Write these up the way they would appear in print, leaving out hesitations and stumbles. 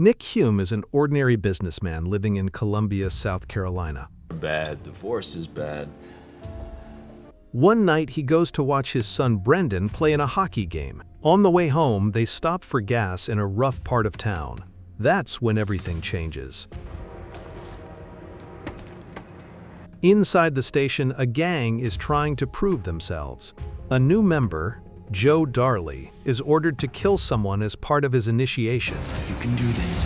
Nick Hume is an ordinary businessman living in Columbia, South Carolina. Bad. Divorce is bad. One night, he goes to watch his son Brendan play in a hockey game. On the way home, they stop for gas in a rough part of town. That's when everything changes. Inside the station, a gang is trying to prove themselves. A new member, Joe Darley, is ordered to kill someone as part of his initiation. You can do this.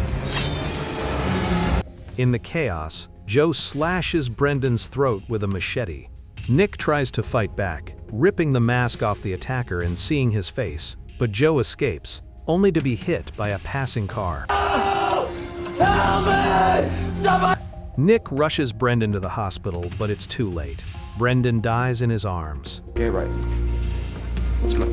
In the chaos, Joe slashes Brendan's throat with a machete. Nick tries to fight back, ripping the mask off the attacker and seeing his face, but Joe escapes, only to be hit by a passing car. Help me! Somebody! Nick rushes Brendan to the hospital, but it's too late. Brendan dies in his arms. Okay, right. Let's go.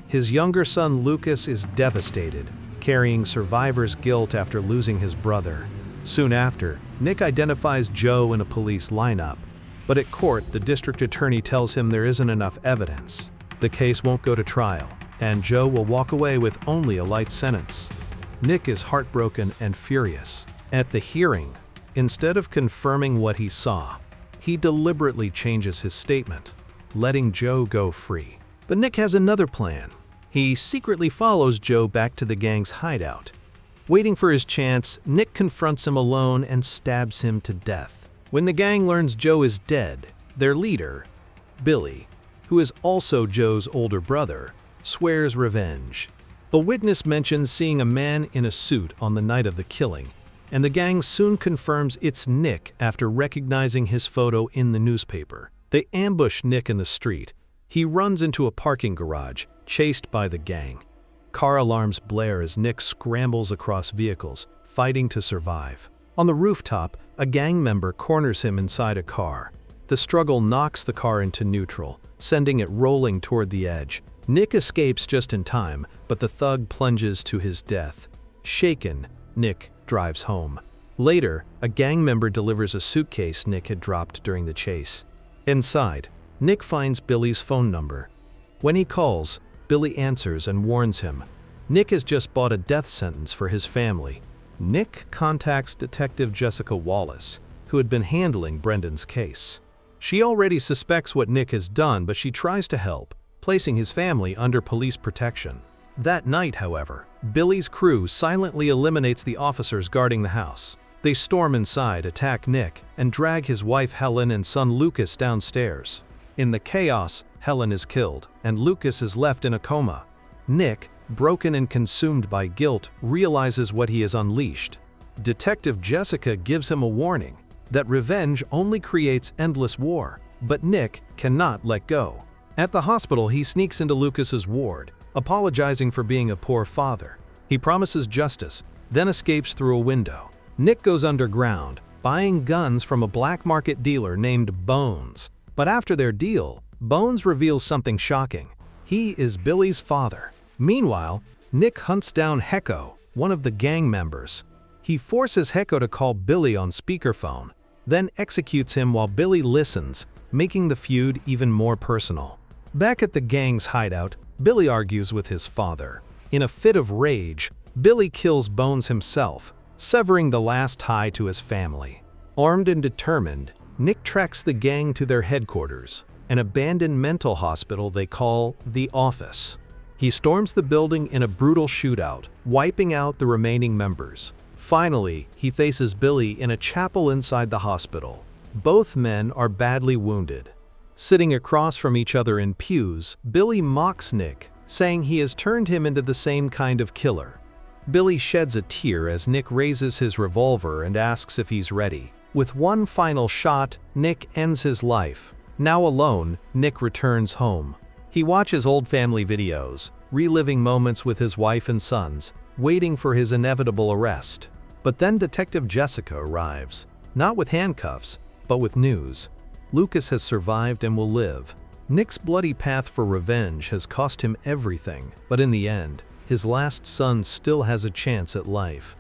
His younger son Lucas is devastated, carrying survivor's guilt after losing his brother. Soon after, Nick identifies Joe in a police lineup, but at court, the district attorney tells him there isn't enough evidence. The case won't go to trial, and Joe will walk away with only a light sentence. Nick is heartbroken and furious. At the hearing, instead of confirming what he saw, he deliberately changes his statement, letting Joe go free. But Nick has another plan. He secretly follows Joe back to the gang's hideout. Waiting for his chance, Nick confronts him alone and stabs him to death. When the gang learns Joe is dead, their leader, Billy, who is also Joe's older brother, swears revenge. A witness mentions seeing a man in a suit on the night of the killing, and the gang soon confirms it's Nick after recognizing his photo in the newspaper. They ambush Nick in the street. He runs into a parking garage, chased by the gang. Car alarms blare as Nick scrambles across vehicles, fighting to survive. On the rooftop, a gang member corners him inside a car. The struggle knocks the car into neutral, sending it rolling toward the edge. Nick escapes just in time, but the thug plunges to his death. Shaken, Nick drives home. Later, a gang member delivers a suitcase Nick had dropped during the chase. Inside, Nick finds Billy's phone number. When he calls, Billy answers and warns him. Nick has just bought a death sentence for his family. Nick contacts Detective Jessica Wallace, who had been handling Brendan's case. She already suspects what Nick has done, but she tries to help, placing his family under police protection. That night, however, Billy's crew silently eliminates the officers guarding the house. They storm inside, attack Nick, and drag his wife Helen and son Lucas downstairs. In the chaos, Helen is killed, and Lucas is left in a coma. Nick, broken and consumed by guilt, realizes what he has unleashed. Detective Jessica gives him a warning that revenge only creates endless war, but Nick cannot let go. At the hospital, he sneaks into Lucas's ward, apologizing for being a poor father. He promises justice, then escapes through a window. Nick goes underground, buying guns from a black market dealer named Bones. But after their deal, Bones reveals something shocking. He is Billy's father. Meanwhile, Nick hunts down Hecko, one of the gang members. He forces Hecko to call Billy on speakerphone, then executes him while Billy listens, making the feud even more personal. Back at the gang's hideout, Billy argues with his father. In a fit of rage, Billy kills Bones himself, severing the last tie to his family. Armed and determined, Nick tracks the gang to their headquarters, an abandoned mental hospital they call The Office. He storms the building in a brutal shootout, wiping out the remaining members. Finally, he faces Billy in a chapel inside the hospital. Both men are badly wounded. Sitting across from each other in pews, Billy mocks Nick, saying he has turned him into the same kind of killer. Billy sheds a tear as Nick raises his revolver and asks if he's ready. With one final shot, Nick ends his life. Now alone, Nick returns home. He watches old family videos, reliving moments with his wife and sons, waiting for his inevitable arrest. But then Detective Jessica arrives, not with handcuffs, but with news. Lucas has survived and will live. Nick's bloody path for revenge has cost him everything, but in the end, his last son still has a chance at life.